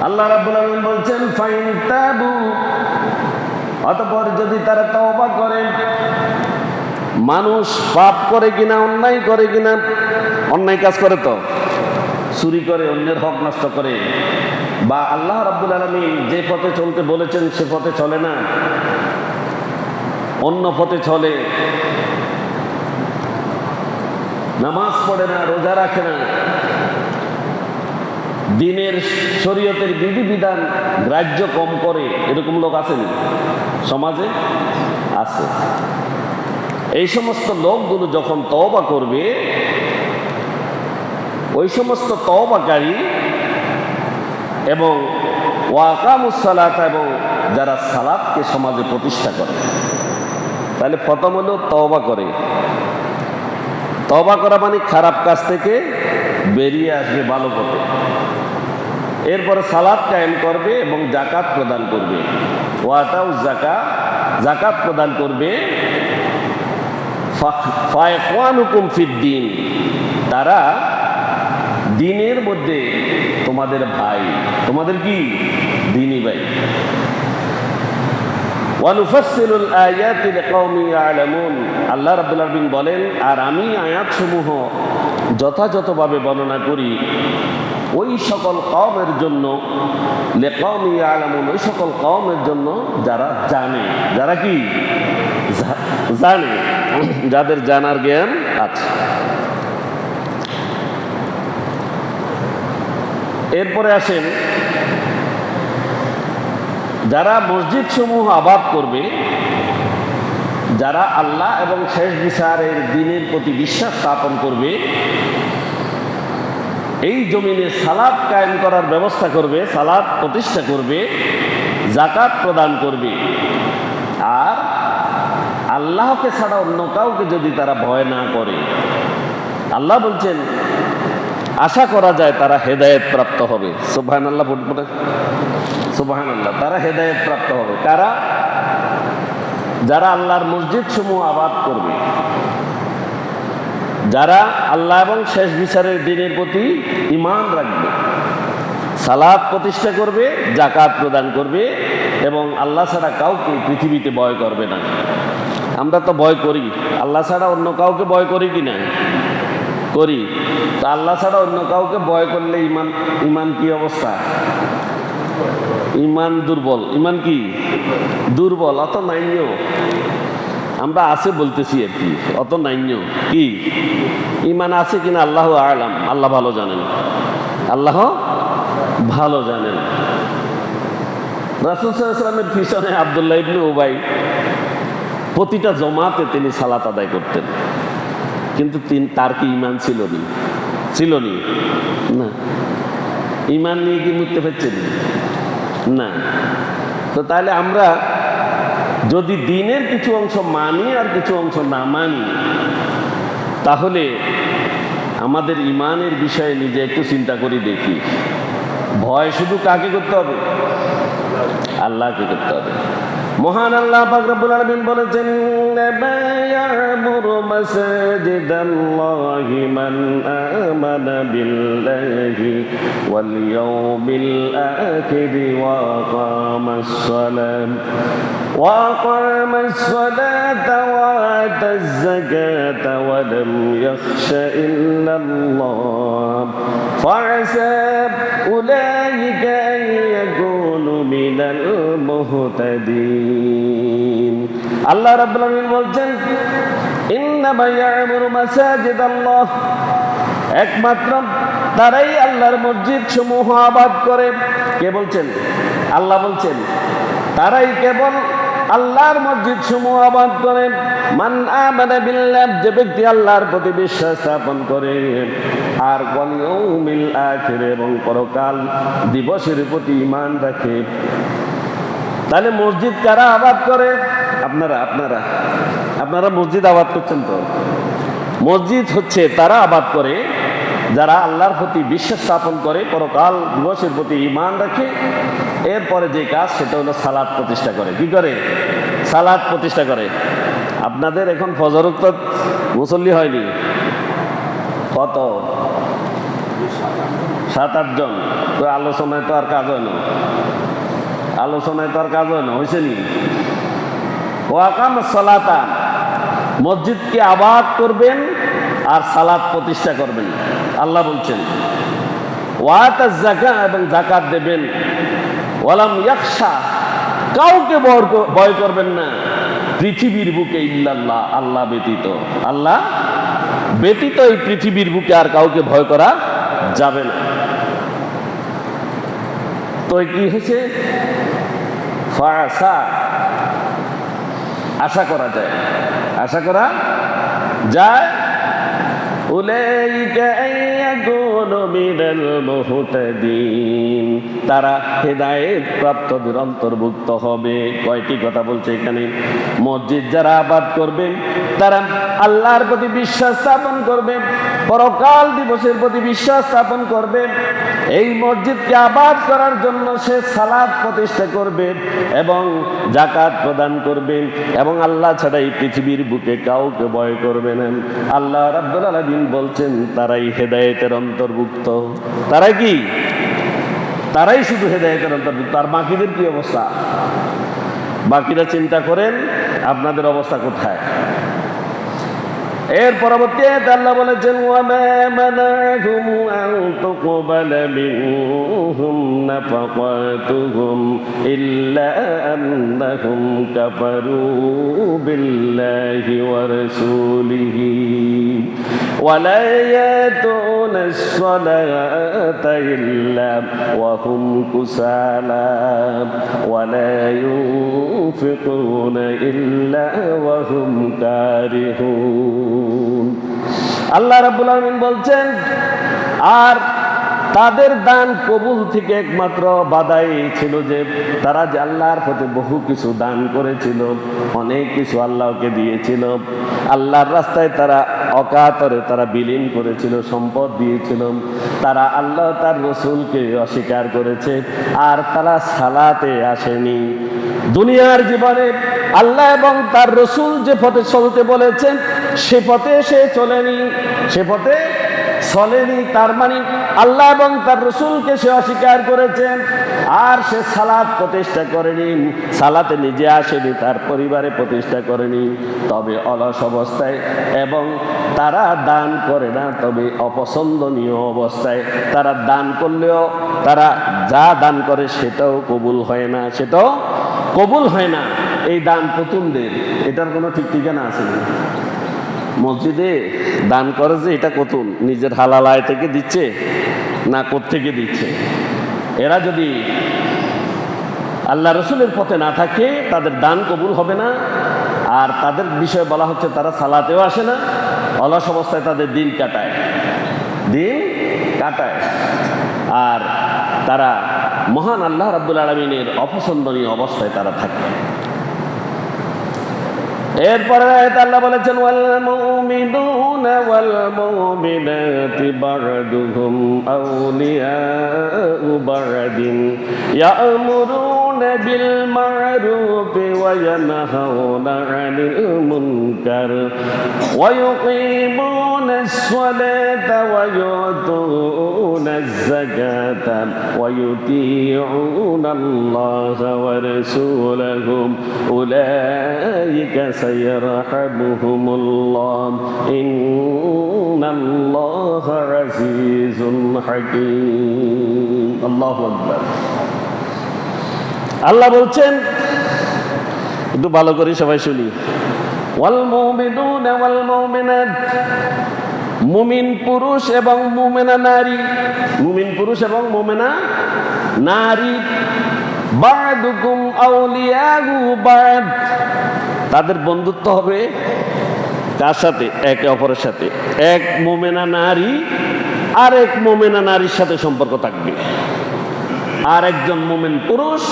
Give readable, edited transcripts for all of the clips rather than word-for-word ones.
আল্লাহ রাব্বুল আলামিন বলছেন ফাইন তাবু, অতঃপর যদি তারা তওবা করে। মানুষ পাপ করে কিনা, অন্যায় করে কিনা, অন্যায় কাজ করে তো, চুরি করে, অন্যের হক নষ্ট করে, বা আল্লাহ রাব্বুল আলামিন যে পথে চলতে বলেছেন সে পথে চলে না, অন্য পথে চলে, নামাজ পড়ে না, রোজা রাখে না, দিনের শরীয়তের বিধিবিধান গ্রাহ্য কম করে, এরকম লোক আছেন সমাজে? আছে। এই সমস্ত লোকগুলো যখন তওবা করবে, ওই সমস্ত তওবাকারী এবং ওয়াকামুস সালাত, এবং যারা সালাতকে সমাজে প্রতিষ্ঠা করে, তাহলে প্রথম হলো তওবা করে। তওবা করা মানে খারাপ কাজ থেকে বেরিয়ে আসবে ভালো পথে। এরপরে সালাত কায়েম করবে এবং যাকাত প্রদান করবে। ওয়াতাউ যাকাত, যাকাত প্রদান করবে। ফায়খওয়ানুকুম ফিদ্দিন, তারা দ্বীনের মধ্যে তোমাদের ভাই, তোমাদের কি দ্বীনি ভাই। ওয়ানুফাসসিলুল আয়াতি লিকাওমিন ইয়ালামুন, আল্লাহ রাব্বুল আলামিন বলেন, আর আমি আয়াতসমূহ যথাযথভাবে বর্ণনা করি ওই সকল কওমের জন্য, লিকাওমিন ইয়ালামুন, ওই সকল কওমের জন্য যারা জানে, যারা কি জানে, যাদের জানার জ্ঞান আছে। এরপরে আসেন, যারা মসজিদ সমূহ আবাদ করবে, যারা আল্লাহ এবং শেষ বিচারের দিনের প্রতি বিশ্বাস স্থাপন করবে, এই জমিনে সালাত কায়েম করার ব্যবস্থা করবে, সালাত প্রতিষ্ঠা করবে, যাকাত প্রদান করবে, আর আল্লাহকে ছাড়া অন্য কাউকে যদি তারা ভয় না করে, আল্লাহ বলছেন আশা করা যায় তারা হেদায়েত প্রাপ্ত হবে। সুবহানাল্লাহ, ফুটফুটে সুবহানাল্লাহ। তারা হেদায়েত প্রাপ্ত হবে। কারা? যারা আল্লাহর মসজিদ সমূহ আবাদ করবে, যারা আল্লাহ এবং শেষ বিচারের দিনের প্রতি ঈমান রাখবে, সালাত প্রতিষ্ঠা করবে, যাকাত প্রদান করবে, এবং আল্লাহ ছাড়া কাউকে পৃথিবীতে ভয় করবে না। আমরা তো ভয় করি, আল্লাহ ছাড়া অন্য কাউকে ভয় করি কি না? করি। তা আল্লাহ ছাড়া অন্য কাউকে ভয় করলে ইমান কি অবস্থা? ইমান দুর্বল। ইমান কি দুর্বল, অত নাইন্য। আমরা আছে বলতেছি আর কি, অত নাইন্য। কি ইমান আছে কিনা আল্লাহ আলাম, আল্লাহ ভালো জানেন, আল্লাহ ভালো জানেন। রাসূল সাল্লাল্লাহু আলাইহি ওয়াসাল্লামের পিছনে আব্দুল্লাহ ইবনে উবাই প্রতিটা জমাতে তিনি সালাত আদায় করতেন, কিন্তু তার কি ইমান ছিল না? ইমান নিয়ে কি মুক্তি পাচ্ছেন না? তো তাহলে আমরা যদি দিনের কিছু অংশ মানি আর কিছু অংশ না মানি, তাহলে আমাদের ইমানের বিষয়ে নিজে একটু চিন্তা করি দেখি। ভয় শুধু কাকে করতে হবে? আল্লাহকে করতে হবে। মহান আল্লাহ পাক রব্বুল আলামিন বলেছেন, ইয়া'মুরু মাসাজিদাল্লাহি মান আমানা বিল্লাহি ওয়াল ইয়াউমিল আখির ওয়া আকামাস সালাতা ওয়া আতাজ যাকাতা ওয়া লাম ইয়াখশা ইল্লাল্লাহ ফা'আসা উলাইকা আন ইয়াকুনু মিনাল মুহতাদিন। আল্লাহ রাব্বুল আলামিন বলছেন, ইন্নামা ইয়া'মুরু মাসাজিদাল্লাহ, একমাত্র তারাই আল্লাহর মসজিদ সমূহ আবাদ করে। কে বলছেন? আল্লাহ বলছেন তারাই কেবল আল্লাহর মসজিদ সমূহ আবাদ করে। মান আমানা বিল্লাহ, যে ব্যক্তি আল্লাহর প্রতি বিশ্বাস স্থাপন করে, আর ওয়াল ইয়াউমিল আখির, এবং পরকাল দিবসের প্রতি ঈমান রাখে। তাহলে মসজিদ কারা আবাদ করে? আপনারা মসজিদ আবাদ করছেন তো? মসজিদ হচ্ছে তারা আবাদ করে যারা আল্লাহর প্রতি বিশ্বাস স্থাপন করে, পরকাল দিবসের প্রতি ঈমান রাখে। এরপরে যে কাজ সেটা হলো সালাত প্রতিষ্ঠা করে। কি করে? সালাত প্রতিষ্ঠা করে। আপনাদের এখন ফজর ওয়াক্ত মুসল্লি হয়নি কত? 7-8 জন। তো আলোচনায় তো আর কাজ হয় না, আলোচনায় তো আর কাজ হয় না, হয়েছে নি? ওয়াকাম সালাতা, মসজিদকে আবাদ করবেন আর সালাত প্রতিষ্ঠা করবেন, আল্লাহ বলছেন। ওয়াতা যাকাত, এবং যাকাত দেবেন। ওয়ালাম ইয়াখশা, কাউকে ভয় করবেন না পৃথিবীর বুকে ইল্লাল্লাহ, আল্লাহ ব্যতীত। আল্লাহ ব্যতীত এই পৃথিবীর বুকে আর কাউকে ভয় করা যাবে না। তো কি হয়েছে? ফাসা, আশা করা যায়, আশা করা যায়। উলাইকা আইয়াকুনু মিনাল মুহতাদিন, তারা হেদায়েত প্রাপ্তদের অন্তর্ভুক্ত হবে। কয়টি কথা বলছে এখানে? মসজিদ যারা আবাদ করবে তারা আল্লাহর প্রতি বিশ্বাস স্থাপন করবে, পরকাল দিবসের প্রতি বিশ্বাস স্থাপন করবে। এই মসজিদকে আবাদ করার জন্য সে সালাত প্রতিষ্ঠা করবে এবং যাকাত প্রদান করবে, এবং আল্লাহ ছাড়া এই পৃথিবীর বুকে কাউকে ভয় করবে না। আল্লাহ রাব্বুল আলামিন বলছেন তারাই হেদায়েতের অন্তর্ভুক্ত। তারাই কি? তারাই শুধু হেদায়েতের অন্তর্ভুক্ত। আর বাকিদের কি অবস্থা? বাকিরা চিন্তা করেন আপনাদের অবস্থা কোথায়। এর পরবর্তী আয়াতে আল্লাহ বলেছেন ওয়ামা মানাহুম আন তুকবালা মিনহুম নাফাকাতুহুম ইল্লা আন্নাহুম কাফারু বিল্লাহি ওয়া রাসূলিহি ওয়া লা ইয়াতুনাস সালাতা ইল্লা ওয়া হুম কুসালা ওয়া লা ইউনফিকুনা ইল্লা ওয়া হুম কারিহুন। আল্লাহ রাব্বুল আলামিন বলছেন আর তাদের দান কবুল থেকে একমাত্র বাধাই ছিল যে তারা যে আল্লাহর পথে বহু কিছু দান করেছিল, অনেক কিছু আল্লাহকে দিয়েছিল, আল্লাহর রাস্তায় তারা অকাতরে তারা বিলীন করেছিল, সম্পদ দিয়েছিল। তারা আল্লাহ তার রসুলকে অস্বীকার করেছে আর তারা সালাতে আসেনি। দুনিয়ার জীবনে আল্লাহ এবং তার রসুল যে পথে চলতে বলেছেন সে পথে সে চলেনি, সে পথে চলেনি। তার মানে আল্লাহ এবং তার রসুলকে সে অস্বীকার করেছেন আর সে সালাত প্রতিষ্ঠা করেনি, সালাতে নিজে আসেনি, তার পরিবারে প্রতিষ্ঠা করেনি। তবে অলস অবস্থায়, এবং তারা দান করে না, তবে অপছন্দনীয় অবস্থায়। তারা দান করলেও তারা যা দান করে সেটাও কবুল হয় না, সেটাও কবুল হয় না। এই দান প্রথমদের, এটার কোনো ঠিক ঠিকানা আছে না? মসজিদে দান করে যে এটা কত নিজের হালাল আয় থেকে দিচ্ছে না কোত্থেকে দিচ্ছে? এরা যদি আল্লাহ রসুলের পথে না থাকে তাদের দান কবুল হবে না। আর তাদের বিষয়ে বলা হচ্ছে তারা সালাতেও আসে না, অলস অবস্থায় তাদের দিন কাটায়, দিন কাটায়। আর তারা মহান আল্লাহ রাব্বুল আলামিনের অপছন্দনীয় অবস্থায় তারা থাকে। এরপরে আল্লাহ বলেছেন ওয়াল মুমিনুনা ওয়াল মুমিনাতি বা'দুহুম আউলিয়াউ বা'দিন ইয়া'মুরুনা বিল মা'রুফি ওয়া ইয়ানহাউনা 'আনিল মুনকার ওয়া ইউকিমুনাস সালাতা ওয়া ইউতুনাজ যাকাতা ওয়া ইউতিউনা আল্লাহা ওয়া রাসূলাহু উলাইকা সাইয়ারহামুহুমুল্লাহ ইন্নাল্লাহা আজিজুন হাকীম। আল্লাহু আকবার। আল্লাহ বলছেন, একটু ভালো করে সবাই শুনি, ওয়াল মুমিনুনা ওয়াল মুমিনাত, মুমিন পুরুষ এবং মুমিনা নারী, মুমিন পুরুষ এবং মুমিনা নারী, বা'দুকুম আউলিয়াউ বা'দ, তাদের বন্ধুত্ব হবে কার সাথে? একে অপরের সাথে। এক মুমিনা নারী আর এক মুমিনা নারীর সাথে সম্পর্ক থাকবে। আর একজন মুমিন পুরুষ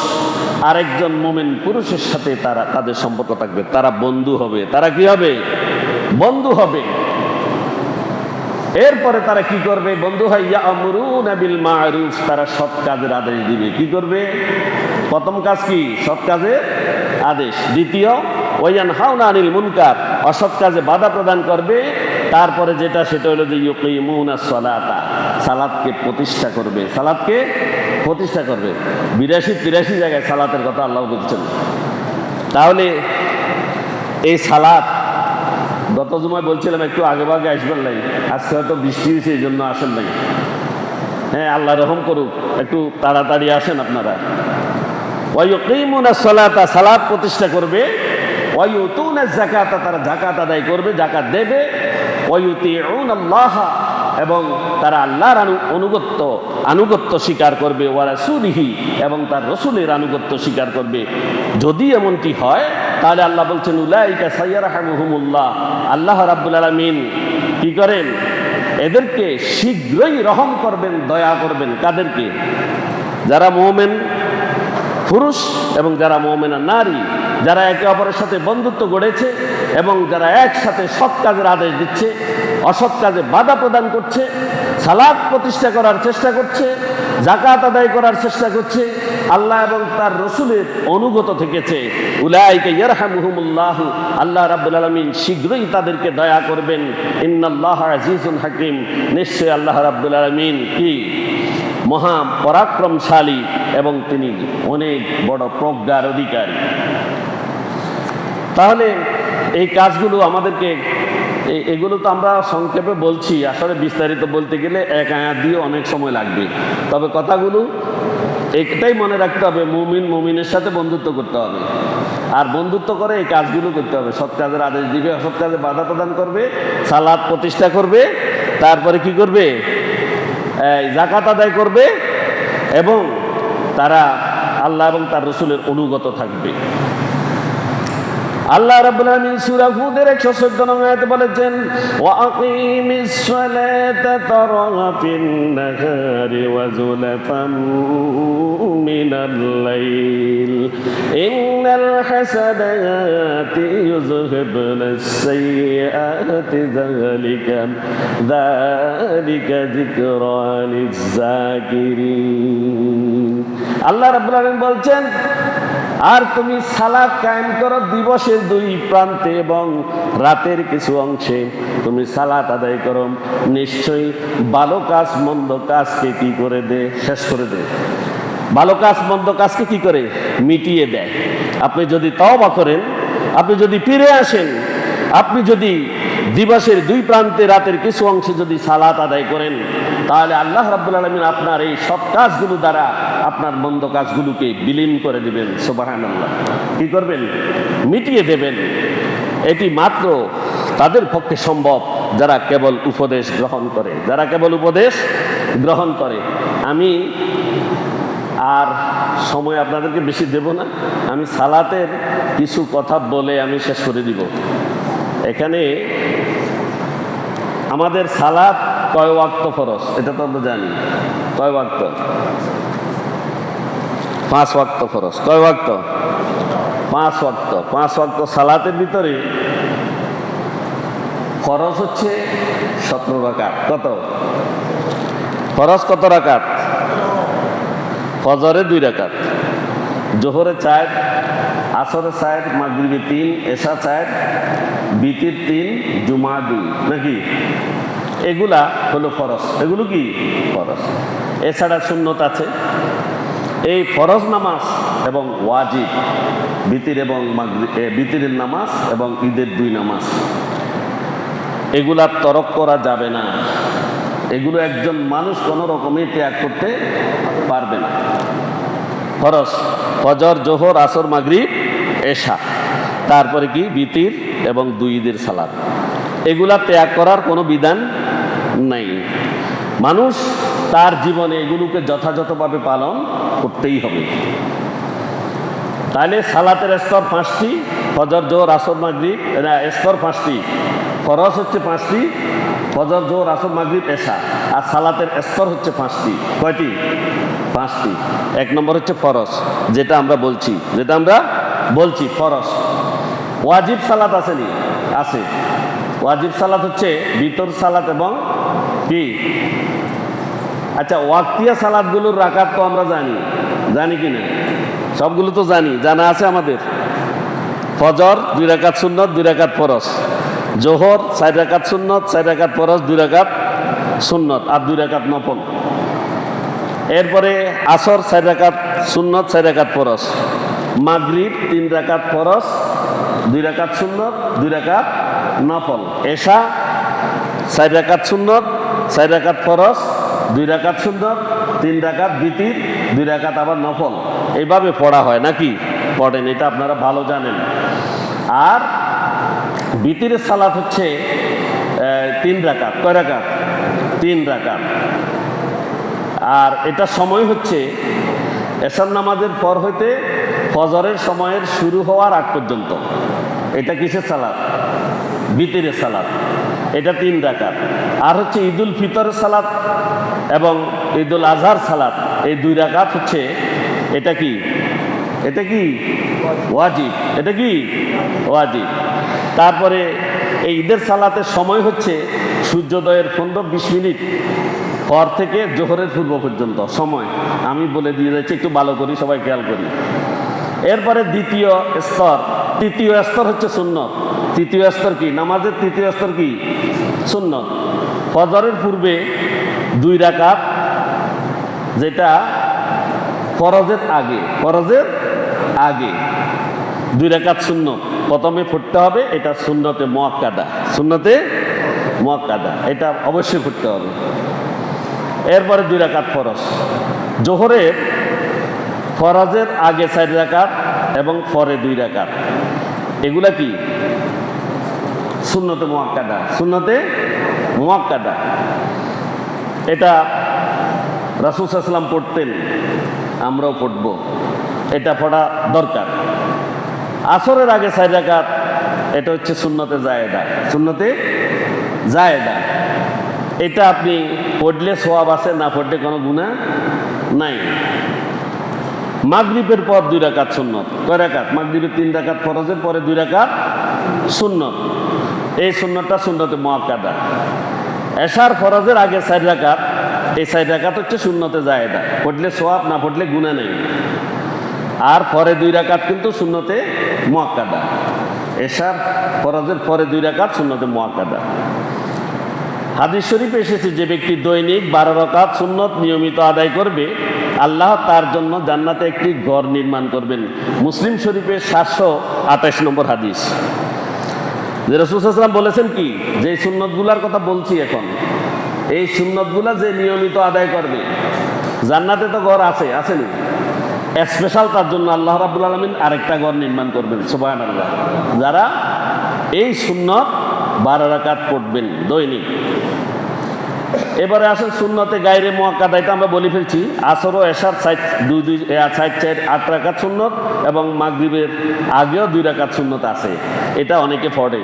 আর একজন মুমিন পুরুষের সাথে তাদের সম্পর্ক থাকবে, তারা বন্ধু হবে। তারা কি হবে? বন্ধু হবে। এরপরে তারা কি করবে? বন্ধু হয় ইয়া'মুরুনা বিল মা'রুফ, তারা সৎ কাজের আদেশ দিবে। কি করবে? প্রথম কাজ কি? সৎ কাজের আদেশ। দ্বিতীয় ওয়া ইয়ানহাউনা আনিল মুনকার, অসৎ কাজে বাধা প্রদান করবে। তারপরে যেটা সেটা হলো যে ইউকিমুনাস সালাতা, সালাতকে প্রতিষ্ঠা করবে, সালাতকে প্রতিষ্ঠা করবে। 82-83 জায়গায় সালাতের কথা আল্লাহ বলছেন। তাহলে এই সালাত গত জুমায় বলছিলাম একটু আগে ভাগে আসবেন নাই, আজকে হয়তো বৃষ্টি হয়েছে এই জন্য আসেন নাই। হ্যাঁ, আল্লাহ রহম করুক, একটু তাড়াতাড়ি আসেন আপনারা। ওয়ায়ুকিমুনাস সালাতা, সালাত প্রতিষ্ঠা করবে। ওয়ায়ুতুনাজ যাকাতা, তারা যাকাত আদায় করবে, যাকাত দেবে। ওয়ায়ুতিউনাল্লাহ, এবং তারা আল্লাহর আনুগত্য স্বীকার করবে। ওয়া রাসূলিহি, এবং তার রসুলের আনুগত্য স্বীকার করবে। যদি এমনটি হয় তাহলে আল্লাহ বলছেন উলাইকা সাইয়ারহামুহুমুল্লাহ, আল্লাহ রাব্বুল আলামিন কি করেন? এদেরকে শীঘ্রই রহম করবেন, দয়া করবেন। কাদেরকে? যারা মুমিন পুরুষ এবং যারা মুমিনা নারী, যারা একে অপরের সাথে বন্ধুত্ব গড়েছে এবং যারা একসাথে সৎ কাজের আদেশ দিচ্ছে, অসৎ কাজে বাধা প্রদান করছে, সালাত প্রতিষ্ঠা করার চেষ্টা করছে, যাকাত আদায় করার চেষ্টা করছে, আল্লাহ এবং তার রসুলের অনুগত থেকেছে। উলাইকা ইয়ারহামুহুমুল্লাহ, আল্লাহ রাব্বুল আলামিন শীঘ্রই তাদেরকে দয়া করবেন। ইন্নাল্লাহা আজিজুন হাকিম, নিশ্চয়ই আল্লাহ রাব্বুল আলামিন কি? মহা পরাক্রমশালী, এবং তিনি অনেক বড় প্রজ্ঞার অধিকারী। তাহলে এই কাজগুলো আমাদেরকে, এগুলো তো আমরা সংক্ষেপে বলছি, আসলে বিস্তারিত বলতে গেলে এক আয়াত দিয়ে অনেক সময় লাগবে। তবে কথাগুলো একটাই মনে রাখতে হবে, মুমিন মুমিনের সাথে বন্ধুত্ব করতে হবে, আর বন্ধুত্ব করে এই কাজগুলো করতে হবে। সৎ কাজের আদেশ দিবে, অসৎ কাজে বাধা প্রদান করবে, সালাত প্রতিষ্ঠা করবে, তারপরে কি করবে? যাকাত আদায় করবে, এবং তারা আল্লাহ এবং তার রসুলের অনুগত থাকবে। আল্লাহ রাব্বুল আলামিন সূরা হুদের 114 নং আয়াতে বলেছেন, ওয়া আকিমিস সালাতা তারাফিন নাহারি ওয়া যুলাফাম মিনাল লাইল ইন্নাল হাসানাতি ইউযহিবুনাস সাইয়্যাতি যালিকা যিকরা লিয-যাকিরিন। আল্লাহ রাব্বুল আলামিন বলছেন, আর তুমি সালাত কায়েম করো দিবসের দুই প্রান্তে এবং রাতের কিছু অংশে তুমি সালাত আদায় করো। নিশ্চয়ই ভালো কাজ মন্দ কাজকে কি করে দেয়? শেষ করে দেয়। ভালো কাজ মন্দ কাজকে কি করে? মিটিয়ে দেয়। আপনি যদি তওবা করেন, আপনি যদি ফিরে আসেন, আপনি যদি দিবসের দুই প্রান্তে রাতের কিছু অংশে যদি সালাত আদায় করেন, তাহলে আল্লাহ রাব্বুল আলামিন আপনার এই সৎ কাজগুলো দ্বারা আপনার মন্দ কাজগুলোকে বিলীন করে দিবেন। সুবহানাল্লাহ। কি করবেন? মিটিয়ে দেবেন। এটি মাত্র তাদের পক্ষে সম্ভব যারা কেবল উপদেশ গ্রহণ করে, যারা কেবল উপদেশ গ্রহণ করে। আমি আর সময় আপনাদেরকে বেশি দেব না, আমি সালাতের কিছু কথা বলে আমি শেষ করে দিব। এখানে আমাদের সালাত কয় ওয়াক্ত ফরজ এটা তো আমরা জানি। কয় ওয়াক্ত? 5 ওয়াক্ত ফরজ। কয় ওয়াক্ত? 5 ওয়াক্ত। 5 ওয়াক্ত সালাতের ভিতরে ফরজ হচ্ছে 17 রাকাত। কত ফরজ? কত রাকাত? ফজরে 2 রাকাত, জোহরে 4, আসরে 4, মাগরিবে 3, এশা 4, বিতির 3, জুমা 2, নাকি? এগুলা হলো ফরজ। এগুলো কি ফরজ? এছাড়া সুন্নত আছে। এই ফরজ নামাজ এবং ওয়াজিব, বিতির এবং বিতিরের নামাজ এবং ঈদের 2 নামাজ, এগুলা তরক করা যাবে না। এগুলো একজন মানুষ কোনো রকমই ত্যাগ করতে পারবে না। ফরজ ফজর, জোহর, আসর, মাগরিব, এশা, তারপরে কি বিতির এবং 2 ঈদের সালাত, এগুলা ত্যাগ করার কোনো বিধান নাই। মানুষ তার জীবনে এগুলোকে যথাযথভাবে পালন করতেই হবে। তাহলে সালাতের স্তর 5টি, ফজর, জোহর, আসর, মাগরিব, স্তর 5টি, ফরজ হচ্ছে 5টি, ফজর, জোহর, আসর, মাগরিব, এশা, আর সালাতের স্তর হচ্ছে 5টি। কয়টি? 5টি। 1 নম্বর হচ্ছে ফরজ, যেটা আমরা বলছি ফরজ। ওয়াজিব সালাত আসেনি? আছে। ওয়াজিব সালাত হচ্ছে বিতর সালাত এবং কি? আচ্ছা, ওয়াক্তিয়া সালাতগুলোর রাকাত তো আমরা জানি কি না? সবগুলো তো জানা আছে আমাদের। ফজর 2 রাকাত সুন্নত, 2 রাকাত ফরজ। জোহর 4 রাকাত সুন্নত, 4 রাকাত ফরজ, 2 রাকাত সুন্নত আর 2 রাকাত নফল। এরপরে আসর 4 রাকাত সুন্নত, 4 রাকাত ফরজ। মাগরিব 3 রাকাত ফরজ, 2 রাকাত সুন্নত, 2 রাকাত নফল। এশা 4 রাকাত সুন্নত, 4 রাকাত ফরজ, 2 রাকাত সুন্নত, 3 রাকাত বিতির, 2 রাকাত আবার নফল। এইভাবে পড়া হয় নাকি? পড়েন, এটা আপনারা ভালো জানেন। আর বিতিরের সালাত হচ্ছে 3 রাকাত। কয় রাকাত? 3 রাকাত। আর এটা সময় হচ্ছে এশার নামাজের পর হইতে ফজরের সময়ের শুরু হওয়ার আগ পর্যন্ত। এটা কিসের সালাত? বিতিরের সালাত। এটা 3 রাকাত। আর হচ্ছে ঈদুল ফিতরের সালাত এবং ঈদুল আজহার সালাত, এই 2 রাকাত হচ্ছে, এটা কি? এটা কি ওয়াজিব। এটা কি ওয়াজিব। তারপরে এই ঈদের সালাতের সময় হচ্ছে সূর্যোদয়ের 15-20 মিনিট পর থেকে জোহরের পূর্ব পর্যন্ত সময়। আমি বলে দিয়ে যাচ্ছি, একটু ভালো করি, সবাই খেয়াল করি। এরপরে দ্বিতীয় স্তর, তৃতীয় স্তর হচ্ছে সুন্নত। তৃতীয় স্তর কি? নামাজের তৃতীয় স্তর কি? সুন্নত। ফজরের পূর্বে 2 রাকাত, যেটা ফরজের আগে, ফরজের আগে 2 রাকাত সুন্নত প্রথমে পড়তে হবে। এটা সুন্নতে মুআক্কাদা, সুন্নতে মুআক্কাদা, এটা অবশ্যই পড়তে হবে। এরপরে 2 রাকাত ফরজ। জোহরের ফরজের আগে 4 রাকাত এবং পরে 2 রাকাত, এগুলা কি? সুন্নতে মুআক্কাদা, সুন্নতে মুআক্কাদা। এটা রাসূল সাল্লাল্লাহু আলাইহি ওয়াসাল্লাম পড়তেন, আমরাও পড়ব, এটা পড়া দরকার। আসরের আগে 4 রাকাত, এটা হচ্ছে সুন্নতে জায়েদা, সুন্নতে জায়েদা। এটা আপনি পড়লে সওয়াব আছে, না পড়লে কোনো গুনাহ নাই। মাগরিবের পর 2 রাকাত সুন্নত। কয় রাকাত? মাগরিবের 3 রাকাত ফরজের পরে 2 রাকাত সুন্নত। এই সুন্নতটা সুন্নতে মুআক্কাদা। এশার ফরজের আগে 4 রাকাত, এই 4 রাকাত হচ্ছে সুন্নতে জায়েদা, পড়লে সওয়াব, না পড়লে গুনাহ নেই। আর পরে 2 রাকাত কিন্তু সুন্নতে মুআক্কাদা। এশার ফরজের পরে 2 রাকাত সুন্নতে মুআক্কাদা। হাদিস শরীফে এসেছে, যে ব্যক্তি দৈনিক 12 রাকাত সুন্নত নিয়মিত আদায় করবে, আল্লাহ তার জন্য জান্নাতে একটি ঘর নির্মাণ করবেন। মুসলিম শরীফে 728 নম্বর হাদিস। যে রাসূল সাল্লাল্লাহু আলাইহি ওয়াসাল্লাম বলেছেন কি, যে সুন্নতগুলার কথা বলছি এখন, এই সুন্নতগুলা যে নিয়মিত আদায় করবে, জান্নাতে তো ঘর আছে, আসেনি? স্পেশাল তার জন্য আল্লাহ রাব্বুল আলামিন আরেকটা ঘর নির্মাণ করবেন। সুবহানাল্লাহ। যারা এই সুন্নত 12 রাকাত পড়বেন দৈনিক। এবারে আসেন সুন্নতে গায়রে মুআক্কাদা, এটা আমরা বলে ফেলছি। আসর ও এশার 8 রাকাত সুন্নত এবং মাগরিবের আগেও 2 রাকাত সুন্নত আছে। এটা অনেকে পড়ে,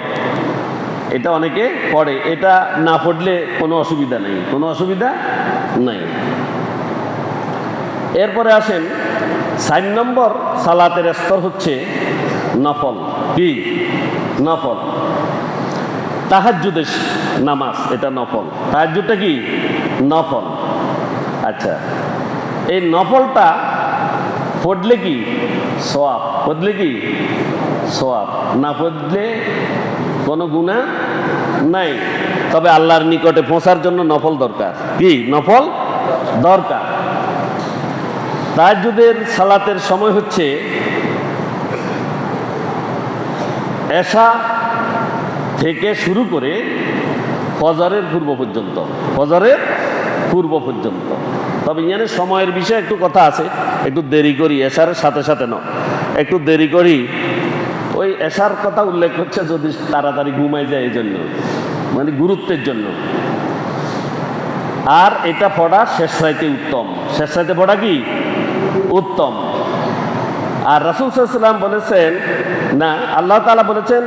এটা অনেকে পড়ে। এটা না পড়লে কোনো অসুবিধা নেই, কোনো অসুবিধা নাই। এরপরে আসেন 4 নম্বর সালাতের স্তর হচ্ছে নফল। কি? নফল। তাহাজ্জুদের নামাজ, এটা নফল। তাহাজ্জুদটা কি? নফল। আচ্ছা, এই নফলটা পড়লে কি সওয়াব, পড়লে কি সওয়াব, না পড়লে কোনো গুনাহ নাই। তবে আল্লাহর নিকটে পৌঁছার জন্য নফল দরকার। কি? নফল দরকার। তাহাজ্জুদের সালাতের সময় হচ্ছে এশা থেকে শুরু করে ফজরের পূর্ব পর্যন্ত, ফজরের পূর্ব পর্যন্ত। তবে ইয়ানে সময়ের বিষয়ে একটু কথা আছে, একটু দেরি করি, এশার সাথে সাথে না, একটু দেরি করি। ওই এশার কথা উল্লেখ হচ্ছে যদি তাড়াতাড়ি ঘুমাই যায়, এই জন্য, মানে গুরুত্বের জন্য। আর এটা পড়া শেষ রাইতে উত্তম, শেষ রাইতে পড়া কি উত্তম। আর রাসূল সাল্লাল্লাহু আলাইহি ওয়াসাল্লাম বলেছেন, না, আল্লাহ তাআলা বলেছেন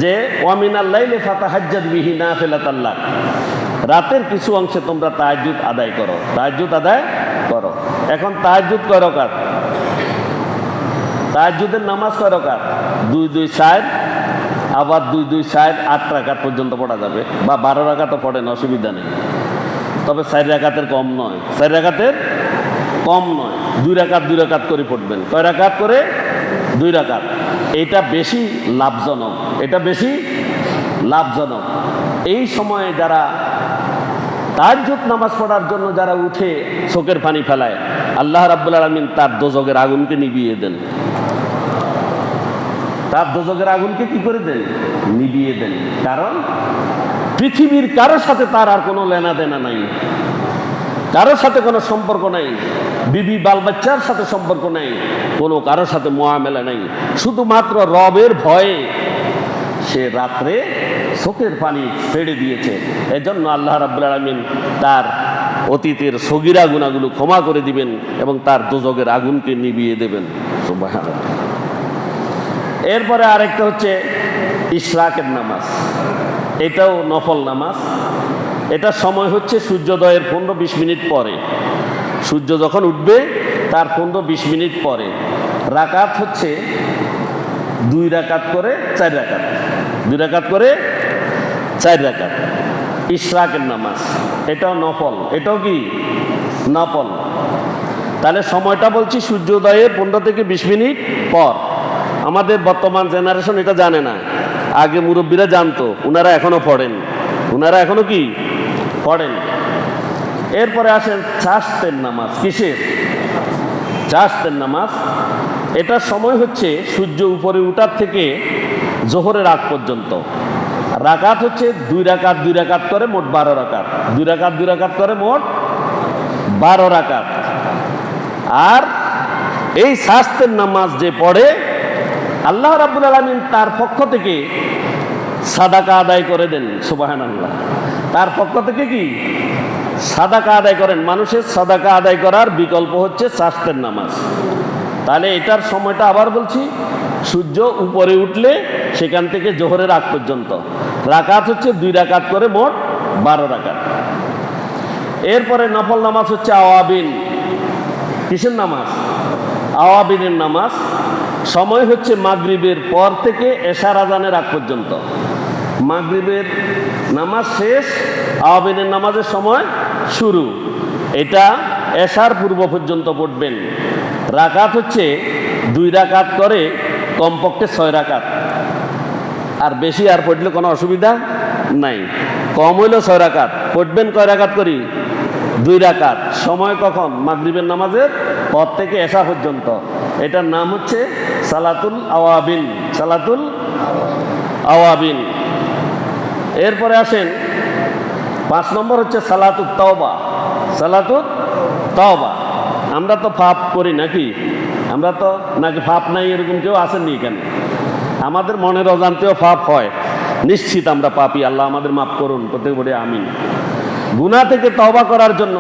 যে ওয়া মিনাল লাইলি ফাতাহাজ্জাদ বিহি নাফিলাতাল লাক, রাতের কিছু অংশে তোমরা তাহাজ্জুদ আদায় করো, তাহাজ্জুদ আদায় করো। এখন তাহাজ্জুদ কয় রাকাত? তাহাজ্জুদের নামাজ কয় রাকাত? 2-2 4, আবার 2-2 4 8 রাকাত পর্যন্ত পড়া যাবে, বা 12 রাকাতও পড়েন, অসুবিধা নেই। তবে 4 রাকাতের কম নয়, 4 রাকাতের কম নয়। 2 রাকাত 2 রাকাত করে পড়বেন। কয় রাকাত করে? 2 রাকাত। এটা বেশি লাভজনক, এটা বেশি লাভজনক। এই সময়ে যারা তাহাজ্জুদ নামাজ পড়ার জন্য যারা উঠে চোখের পানি ফেলায়, আল্লাহ রাব্বুল আলামিন তার দোজখের আগুনকে নিভিয়ে দেন। তার দোজখের আগুনকে কি করে দেন? নিভিয়ে দেন। কারণ পৃথিবীর কারোর সাথে তার আর কোনো লেনা দেনা নাই, কারোর সাথে কোনো সম্পর্ক নাই, বিবি বাল বাচ্চার সাথে সম্পর্ক নাই, কোনো কারোর সাথে মুআমেলা নাই। শুধুমাত্র রবের ভয়ে সে রাত্রে চোখের পানি ছেড়ে দিয়েছে। এজন্য আল্লাহ রাব্বুল আলামিন তার অতীতের সগীরা গুনাহগুলো ক্ষমা করে দিবেন এবং তার দোজখের আগুনকে নিভিয়ে দেবেন। সুবহানাল্লাহ। এরপরে আরেকটা হচ্ছে ইশরাকের নামাজ। এটাও নফল নামাজ। এটা সময় হচ্ছে সূর্যোদয়ের 15-20 মিনিট পরে। সূর্য যখন উঠবে তার 15-20 মিনিট পরে। রাকাত হচ্ছে 2 রাকাত করে 4 রাকাত, 2 রাকাত করে 4 রাকাত। ইশরাকের নামাজ এটাও নফল। এটাও কি নফল? তাহলে সময়টা বলছি সূর্যোদয়ের 15 থেকে 20 মিনিট পর। আমাদের বর্তমান জেনারেশন এটা জানে না, আগে মুরব্বীরা জানতো, ওনারা এখনো পড়েন, ওনারা এখনো কি পড়েন। এরপরে আসেন চাশতের নামাজ। কিসের? চাশতের নামাজ। এটার সময় হচ্ছে সূর্য উপরে উঠার থেকে জোহরের আগ পর্যন্ত। রাকাত হচ্ছে 2 রাকাত 2 রাকাত করে মোট 12 রাকাত, 2 রাকাত 2 রাকাত করে মোট 12 রাকাত। আর এই চাশতের নামাজ যে পড়ে, আল্লাহ রাব্বুল আলামিন তার পক্ষ থেকে সাদাকা আদায় করে দেন। সুবহানাল্লাহ। তার পক্ষ থেকে কি সাদাকা আদায় করেন। মানুষের সাদাকা আদায় করার বিকল্প হচ্ছে চাশতের নামাজ। তাহলে এটার সময়টা আবার বলছি, সূর্য উপরে উঠলে সেখান থেকে জোহরের আগ পর্যন্ত। রাকাত হচ্ছে 2 রাকাত করে মোট 12 রাকাত। এরপরে নফল নামাজ হচ্ছে আওয়াবিন। কিসের নামাজ? আওয়াবিনের নামাজ। সময় হচ্ছে মাগরিবের পর থেকে এশার আজানের আগ পর্যন্ত। মাগরিবের নামাজ শেষ, আওয়াবিনের নামাজের সময় শুরু। এটা এশার পূর্ব পর্যন্ত পড়বেন। রাকাত হচ্ছে 2 রাকাত করে কমপক্ষে 6 রাকাত। আর বেশি আর পড়লে কোনো অসুবিধা নাই, কম হইলেও 6 রাকাত পড়বেন। কয় রাকাত করি? 2 রাকাত। সময় কখন? মাগরিবের নামাজের পর থেকে এশা পর্যন্ত। এটার নাম হচ্ছে সালাতুল আওয়াবিন। সালাতুল আওয়াবিন। এরপরে আসেন 5 নম্বর হচ্ছে সালাতুত তাওবা। সালাতুত তাওবা। আমরা তো পাপ করি নাকি? আমরা তো নাকি পাপ নাই এরকম কেউ আসেননি এখানে? আমাদের মনের অজান্তেও পাপ হয়, নিশ্চিত আমরা পাপী। আল্লাহ আমাদের মাফ করুন, প্রত্যেক বলে আমিন। গুনাহ থেকে তওবা করার জন্য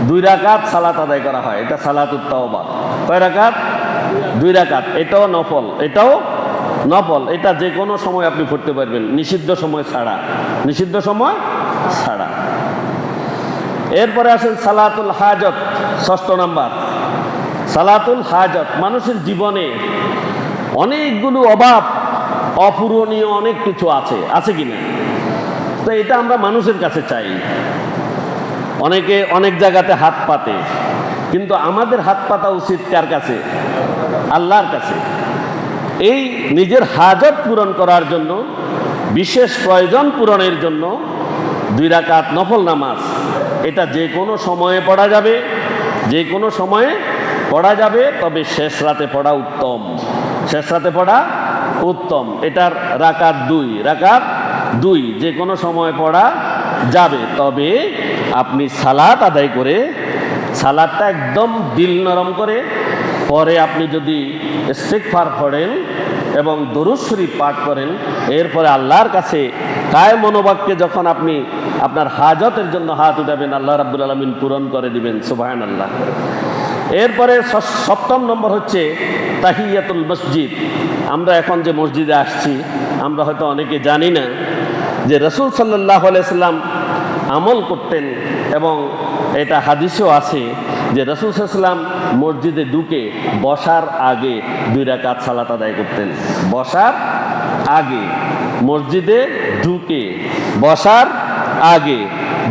2 রাকাত সালাত আদায় করা হয়। এটা সালাতুত তাওবা। কয় রাকাত? 2 রাকাত। এটাও নফল। এটাও নফল। এটা যে কোনো সময় আপনি পড়তে পারবেন, নিষিদ্ধ সময় ছাড়া। নিষিদ্ধ সময় ছাড়া। এরপরে আসেন সালাতুল হাজত। 6 নম্বর সালাতুল হাজত। মানুষের জীবনে অনেকগুলো অভাব, অপূরণীয় অনেক কিছু আছে, আছে কিনা? তো এটা আমরা মানুষের কাছে চাই। অনেকে অনেক জায়গাতে হাত পাতে, কিন্তু আমাদের হাত পাতা উচিত কার কাছে? আল্লাহর কাছে। এই নিজের হাজত পূরণ করার জন্য, বিশেষ প্রয়োজন পূরণের জন্য 2 রাকাত নফল নামাজ। এটা যে কোনো সময়ে পড়া যাবে, যে কোনো সময়ে পড়া যাবে, তবে শেষ রাতে পড়া উত্তম। শেষ রাতে পড়া উত্তম। এটার রাকাত 2, রাকাত 2 যে কোনো সময় পড়া যাবে। তবে আপনি সালাত আদায় করে, সালাতটা একদম দিল নরম করে পরে আপনি যদি ইস্তিগফার পড়েন এবং দরুদ শরীফ পাঠ করেন, এরপরে আল্লাহর কাছে কায় মনোবাক্যে যখন আপনি আপনার হাজতের জন্য হাত উঠাবেন, আল্লাহ রাব্বুল আলামিন পূরণ করে দিবেন। সুবহানাল্লাহ। এরপরে 7 নম্বর হচ্ছে তাহিয়াতুল মসজিদ। আমরা এখন যে মসজিদে আসছি, আমরা হয়তো অনেকে জানি না যে রাসূল সাল্লাল্লাহু আলাইহি সাল্লাম আমল করতেন, এবং এটা হাদিসেও আছে যে রাসূল সাল্লাল্লাহু আলাইহি সাল্লাম মসজিদে ঢুকে বসার আগে 2 রাকাত সালাত আদায় করতেন। বসার আগে, মসজিদে ঢুকে বসার আগে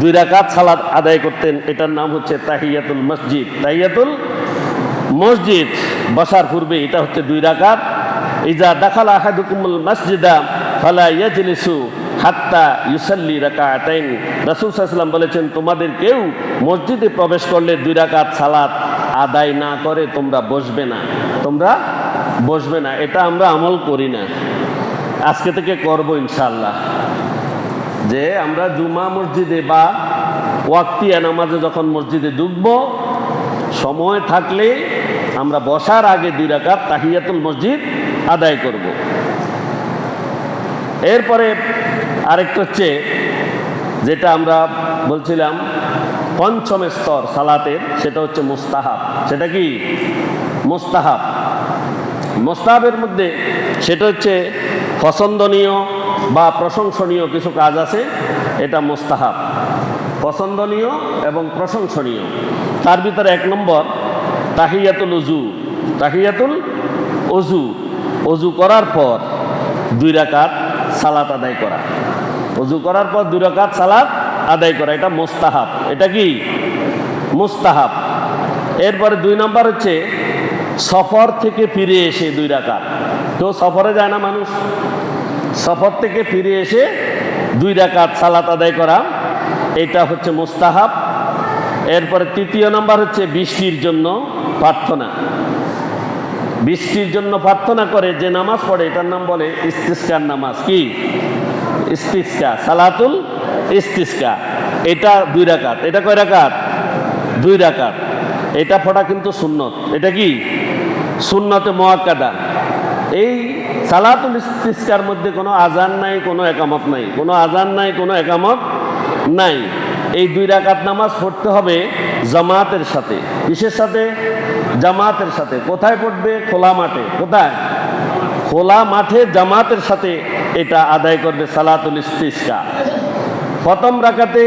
2 রাকাত সালাত আদায় করতেন। এটার নাম হচ্ছে তাহিয়াতুল মসজিদ। তাহিয়াতুল মসজিদ। বসার পূর্বে এটা হচ্ছে 2 রাকাত। ইজা দাখালা আহাদুকুমুল মসজিদা ফালা ইয়াজলিসু হাত্তা ইউসাল্লি রাকাতাইন। রাসূল সাল্লাল্লাহু আলাইহি ওয়াসাল্লাম বলেছেন, তোমাদের কেউ মসজিদে প্রবেশ করলে 2 রাকাত সালাত আদায় না করে তোমরা বসবে না, তোমরা বসবে না। এটা আমরা আমল করি না, আজকে থেকে করব ইনশাআল্লাহ। যে আমরা জুমা মসজিদে বা ওয়াক্তিয়া নামাজে যখন মসজিদে ঢুকবো, সময় থাকলে আমরা বসার আগে 2 রাকাত তাহিয়াতুল মসজিদ আদায় করব। এরপরে আরেকটা হচ্ছে যেটা আমরা বলছিলাম পঞ্চম স্তর সালাতের, সেটা হচ্ছে মুস্তাহাব। সেটা কি? মুস্তাহাব। মুস্তাহাবের মধ্যে সেটা হচ্ছে পছন্দনীয় বা প্রশংসনীয় কিছু কাজ আছে, এটা মুস্তাহাব, পছন্দনীয় এবং প্রশংসনীয়। তার ভিতরে 1 নম্বর তাহিয়াতুল উজু। তাহিয়াতুল উজু, অজু করার পর 2 রাকাত সালাত আদায় করা। অজু করার পর 2 রাকাত সালাত আদায় করা, এটা মুস্তাহাব। এটা কি? মুস্তাহাব। এরপরে 2 নম্বর হচ্ছে সফর থেকে ফিরে এসে 2 রাকাত। তো সফরে যায় না মানুষ, সফর থেকে ফিরে এসে 2 রাকাত সালাত আদায় করা, এটা হচ্ছে মুস্তাহাব। এরপরে 3 নম্বর হচ্ছে বৃষ্টির জন্য প্রার্থনা। বৃষ্টির জন্য প্রার্থনা করে যে নামাজ পড়ে এটার নাম বলে ইস্তিসকার নামাজ। কি? ইস্তিসকা, সালাতুল ইস্তিসকা। এটা 2 রাকাত। এটা কয় রাকাত? 2 রাকাত। এটা পড়া কিন্তু সুন্নত। এটা কি? সুন্নতে মুআক্কাদা। এই সালাতুল ইস্তিসকার মধ্যে কোনো আজান নাই, কোনো একামত নাই, কোনো আজান নাই, কোনো একামত নাই। এই 2 রাকাত নামাজ পড়তে হবে জামাতের সাথে। কিসের সাথে? জামাতের সাথে। কোথায় পড়বে? খোলা মাঠে। কোথায়? খোলা মাঠে জামাতের সাথে এটা আদায় করবে সালাতুল ইস্তিসকা। প্রথম রাকাতে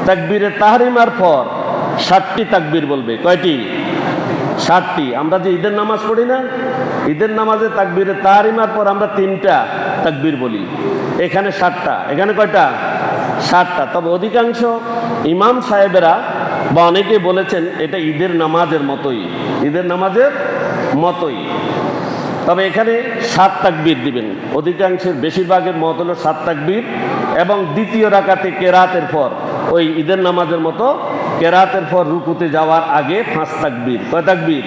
তাকবীরে তাহরিমার পর 60টি তাকবীর বলবে। কয়টি? 60টি। আমরা যে ঈদের নামাজ পড়ি না, ঈদের নামাজে তাকবীরে তাহরিমার পর আমরা 3টা তাকবীর বলি, এখানে 60টা। এখানে কয়টা? 60টা। তবে অধিকাংশ ইমাম সাহেবেরা বা অনেকে বলেছেন এটা ঈদের নামাজের মতোই, ঈদের নামাজের মতোই। তবে এখানে 7 তাকবীর দিবেন। অধিকাংশের বেশিরভাগের মত হলো 7 তাকবীর। এবং দ্বিতীয় রাকাতে কেরাতের পর ওই ঈদের নামাজের মতো কেরাতের পর রুকুতে যাওয়ার আগে 5 তাকবীর। কয় তাকবীর?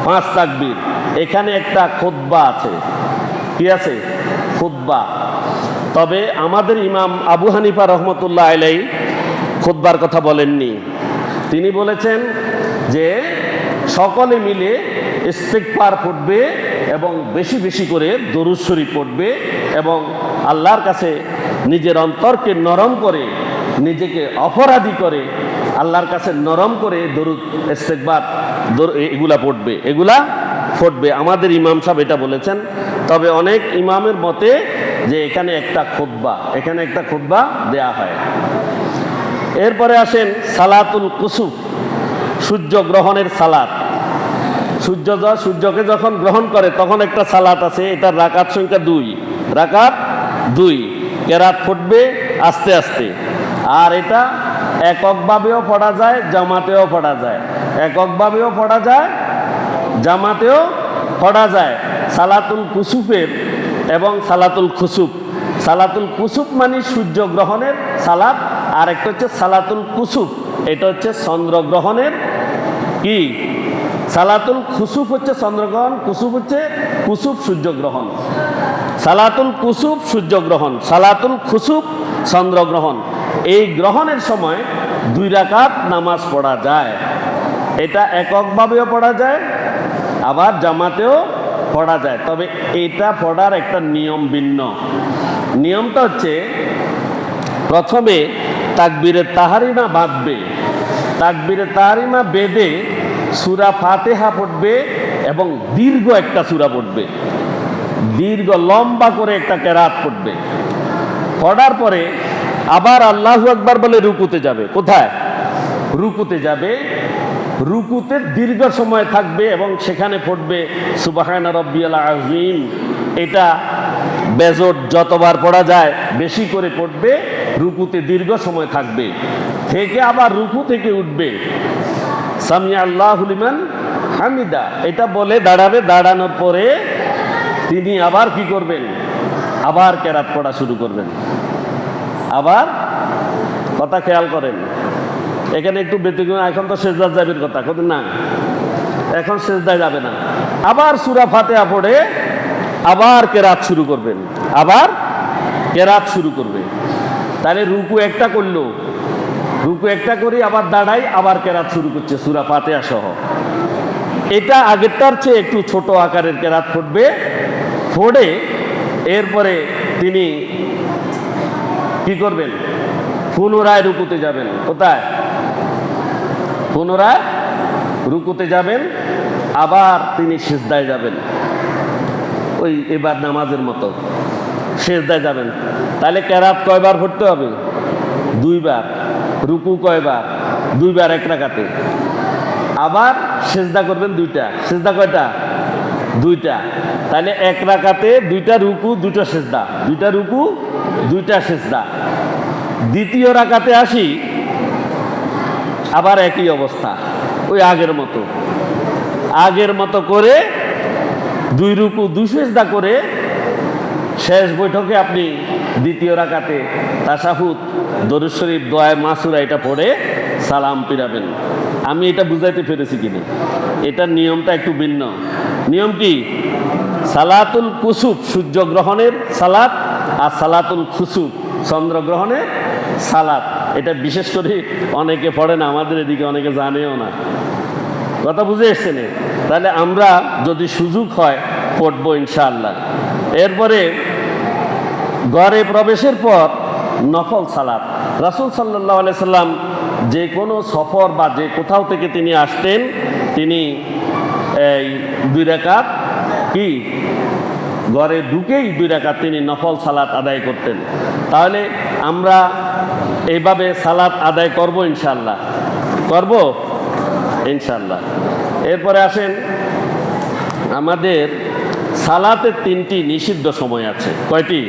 5 তাকবীর। এখানে একটা খুতবা আছে। কি আছে? খুতবা। তবে আমাদের ইমাম আবু হানিফা রহমতুল্লাহ আলাইহি খুতবার কথা বলেননি। তিনি বলেছেন যে সকলে মিলে ইস্তিগফার পড়বে এবং বেশি বেশি করে দরুদ শরীফ পড়বে এবং আল্লাহর কাছে নিজের অন্তরকে নরম করে, নিজেকে অপরাধী করে আল্লাহর কাছে নরম করে দরুদ ইস্তিগফার এগুলা পড়বে, এগুলা পড়বে। আমাদের ইমাম সাহেব এটা বলেছেন। তবে অনেক ইমামের মতে যে এখানে একটা খুতবা, এখানে একটা খুতবা দেয়া হয়। এরপরে আসেন সালাতুল কুসুফ, সূর্য গ্রহণের সালাত। সূর্যকে যখন গ্রহণ করে তখন একটা সালাত আছে, এটার রাকাত সংখ্যা 2। রাকাত 2। কেরাত পড়বে আস্তে আস্তে। আর এটা এককভাবেও পড়া যায়, জামাতেও পড়া যায়। এককভাবেও পড়া যায়, জামাতেও পড়া যায়। সালাতুল কুসুফের এবং সালাতুল খুসুফ। সালাতুল কুসুফ মানে সূর্য গ্রহণের সালাত, আর একটা হচ্ছে সালাতুল কুসুফ, এটা হচ্ছে চন্দ্রগ্রহণের কি? সালাতুল খুসুফ হচ্ছে চন্দ্রগ্রহণ, কুসুফ হচ্ছে কুসুফ সূর্যগ্রহণ। সালাতুল কুসুফ সূর্যগ্রহণ, সালাতুল খুসুফ চন্দ্রগ্রহণ। এই গ্রহণের সময় 2 রাকাত নামাজ পড়া যায়। এটা এককভাবেও পড়া যায়, আবার জামাতেও পড়া যায়। তবে এটা পড়ার একটা নিয়ম ভিন্ন। নিয়মটা হচ্ছে প্রথমে তাকবীরে তাহরিমা বাঁধবে, তাকবীরে তাহরিমা বেঁধে সূরা ফাতিহা পড়বে এবং দীর্ঘ একটা সূরা পড়বে, দীর্ঘ লম্বা করে একটা কেরাত পড়বে। পড়ার পরে আবার আল্লাহু আকবার বলে রুকুতে যাবে। কোথায়? রুকুতে যাবে। রুকুতে দীর্ঘ সময় থাকবে এবং সেখানে পড়বে সুবহানা রাব্বিয়াল আযীম। এটা বেজোট যতবার পড়া যায় বেশি করে পড়বে, রুকুতে দীর্ঘ সময় থাকবে। থেকে আবার রুকু থেকে উঠবে, সামিয়া আল্লাহু লিমান হামিদা এটা বলে দাঁড়াবে। দাঁড়ানোর পরে তিনি আবার কি করবেন? আবার কেরাত পড়া শুরু করবেন। আবার কথা খেয়াল করেন, এখানে একটু ব্যতিক্রম। এখন তো সেজদা যাবের কথা কত না, এখন সেজদায় যাবে না। আবার সূরা ফাতিহা পড়ে আবার কেরাত শুরু করবেন, আবার কেরাত শুরু করবে। তাহলে রুকু একটা করলো, রুকু একটা করে আবার দাঁড়াই, আবার কেরাত শুরু করছে সূরা ফাতিহা সহ। এটা আগেরটার চেয়ে একটু ছোট আকারের কেরাত পড়বে, পড়ে এরপরে তিনি কি করবেন, পুনরায় রুকুতে যাবেন। কোথায়? পুনরায় রুকুতে যাবেন, আবার তিনি সিজদায় যাবেন, ওই এবার নামাজের মতো সিজদায় যাবেন। তাহলে কেরাত কয়বার পড়তে হবে? 2 বার। রুকু কয়বার? 2 বার এক রাকাতে। আবার সিজদা করবেন 2টা। সিজদা কয়টা? 2টা। তাহলে এক রাকাতে 2টা রুকু 2টা সিজদা, 2টা রুকু 2টা সিজদা। দ্বিতীয় রাকাতে আসি, আবার একই অবস্থা, ওই আগের মতো। আগের মতো করে 2 রুকু 2 সিজদা করে শেষ বৈঠকে আপনি দ্বিতীয় রাকাতে তাশাহুদ, দরুদ শরীফ, দোয়া মাসুরা এটা পড়ে সালাম ফিরাবেন। আমি এটা বুঝাইতে পেরেছি কিনা? এটার নিয়মটা একটু ভিন্ন। নিয়ম কি? সালাতুল কুসুফ সূর্যগ্রহণের সালাত, আর সালাতুল খুসুফ চন্দ্রগ্রহণের সালাত। এটা বিশেষ করে অনেকে পড়ে না, আমাদের এদিকে অনেকে জানেও না। কথা বুঝে এসছেন? তাহলে আমরা যদি সুযোগ হয় পড়বো ইনশাআল্লাহ। এরপরে ঘরে প্রবেশের পর নফল সালাত। রাসূল সাল্লাল্লাহু আলাইহি সাল্লাম যে কোনো সফর বা যে কোথাও থেকে তিনি আসতেন, তিনি এই 2 রাকাত কি ঘরে ঢুকেই 2 রাকাত তিনি নফল সালাত আদায় করতেন। তাহলে আমরা এইভাবে সালাত আদায় করব ইনশাআল্লাহ, করব ইনশাআল্লাহ। এরপরে আসেন, আমাদের সালাতের 3টি নিষিদ্ধ সময় আছে। কয়টি?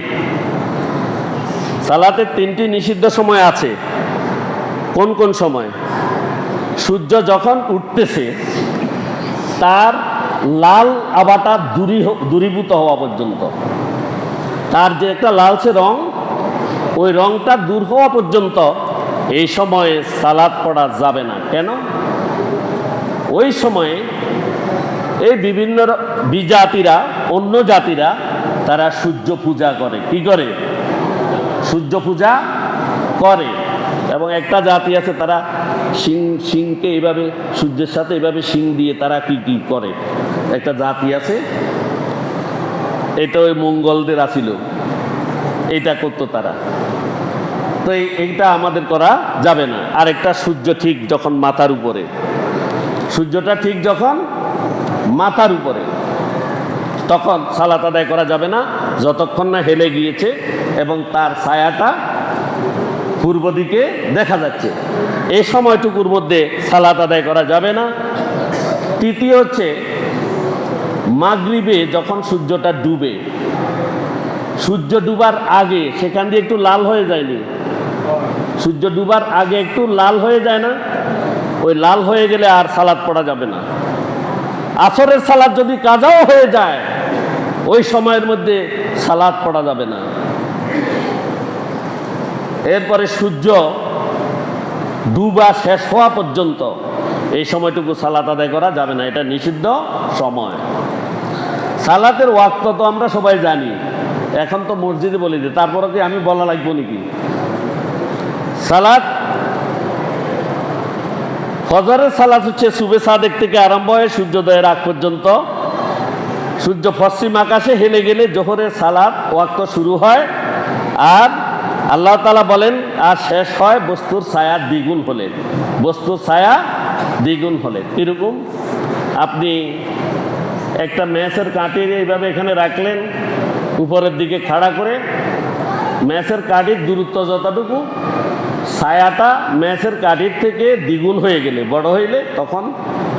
সালাতের 3টি নিষিদ্ধ সময় আছে। কোন কোন সময়? সূর্য যখন উঠতেছে তার লাল আভাটা দূরীভূত হওয়া পর্যন্ত, তার যে একটা লালচে রং, ওই রংটা দূর হওয়া পর্যন্ত এই সময়ে সালাত পড়া যাবে না। কেন? ওই সময়ে এই বিভিন্ন বিজাতিরা, অন্য জাতিরা, তারা সূর্য পূজা করে। কি করে? সূর্য পূজা করে। এবং একটা জাতি আছে, তারা শিংকে এইভাবে সূর্যের সাথে এইভাবে শিং দিয়ে তারা কি কি করে, একটা জাতি আছে। এটা ওই মঙ্গলদের আছিল, এইটা করতো তারা। তো এইটা আমাদের করা যাবে না। আর একটা সূর্য ঠিক যখন মাথার উপরে, সূর্যটা ঠিক যখন মাথার উপরে, তখন সালাত আদায় করা যাবে না যতক্ষণ না হেলে গিয়েছে এবং তার ছায়াটা পূর্ব দিকে দেখা যাচ্ছে। এই সময়টুকুর মধ্যে সালাত আদায় করা যাবে না। তৃতীয় হচ্ছে, মাগরিবে যখন সূর্যটা ডুবে, সূর্য ডুবার আগে সেখান দিয়ে একটু লাল হয়ে যায়নি? সূর্য ডুবার আগে একটু লাল হয়ে যায় না? ওই লাল হয়ে গেলে আর সালাত পড়া যাবে না। আসরের সালাত যদি কাজাও হয়ে যায়, ওই সময়ের মধ্যে সালাত পড়া যাবে না। এরপরে সূর্য ডুবা শেষ হওয়া পর্যন্ত এই সময়টুকু সালাত আদায় করা যাবে না, এটা নিষিদ্ধ সময়। সালাতের ওয়াক্ত তো আমরা সবাই জানি, এখন তো মসজিদে বলে দিই, তারপরে কি আমি বলা লাগবো নাকি? সালাত, ফজরের সালাত হচ্ছে সুবে সাদেক থেকে আরম্ভ হয়ে সূর্যোদয়ের আগ পর্যন্ত। সূর্য পশ্চিম আকাশে হেলে গেলে জোহরের সালাত ওয়াক্ত শুরু হয়, আর আল্লাহ তাআলা বলেন আর শেষ হয় বস্তুর ছায়া দ্বিগুণ হলে। বস্তুর ছায়া দ্বিগুণ হলে এরকম, আপনি একটা ম্যাচের কাঠি এইভাবে এখানে রাখলেন উপরের দিকে খাড়া করে, ম্যাচের কাঠির দূরত্ব যতটুকু, ছায়াটা ম্যাচের কাঠির থেকে দ্বিগুণ হয়ে গেলে, বড় হইলে, তখন